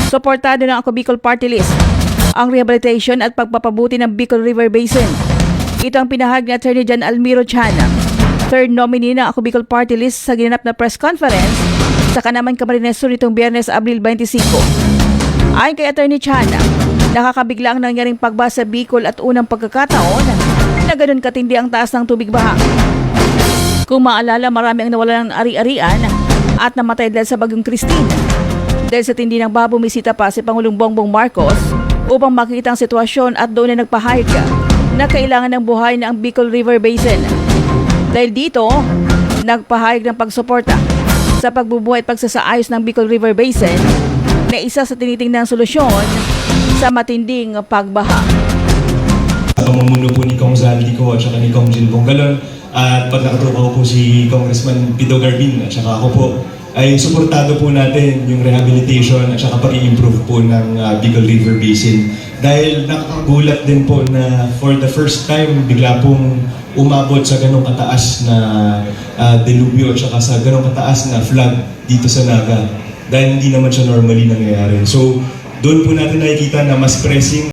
Suportado ng Ako Bicol Party List ang rehabilitation at pagpapabuti ng Bicol River Basin. Ito ang pinahag ni Attorney Jan Almiro Chana, third nominee ng Ako Bicol Party List sa ginanap na press conference sa Kanaman Camarines Sur nitong Biyernes, Abril 25. Ayon kay Attorney Chana, nakakabigla ang nangyaring pagbaha sa Bicol at unang pagkakataon na ganun katindi ang taas ng tubig baha. Kung maalala, marami ang nawala ng ari-arian at namatay dahil sa bagyong Christine. Dahil sa tindi ng baha, bumisita pa si Pangulong Bongbong Marcos upang makita ang sitwasyon at doon ay nagpahayag na kailangan ng buhay na ang Bicol River Basin. Dahil dito, nagpahayag ng pagsuporta sa pagbubuhay at pagsasaayos ng Bicol River Basin na isa sa tinitingnang solusyon sa matinding pagbaha. Pamumuno po ni Kong Zaldico at saka ni Kong Jill Bongalon at pag nakatrupa ko po si Congressman Pido Garbin at saka ako po ay suportado po natin yung rehabilitation at saka pag-i-improve po ng Bicol River Basin. Dahil nakakagulat din po na for the first time bigla pong umabot sa ganong kataas na delubyo at saka sa ganong kataas na flood dito sa Naga. Dahil hindi naman siya normally nangyayari. So doon po natin nakikita na mas pressing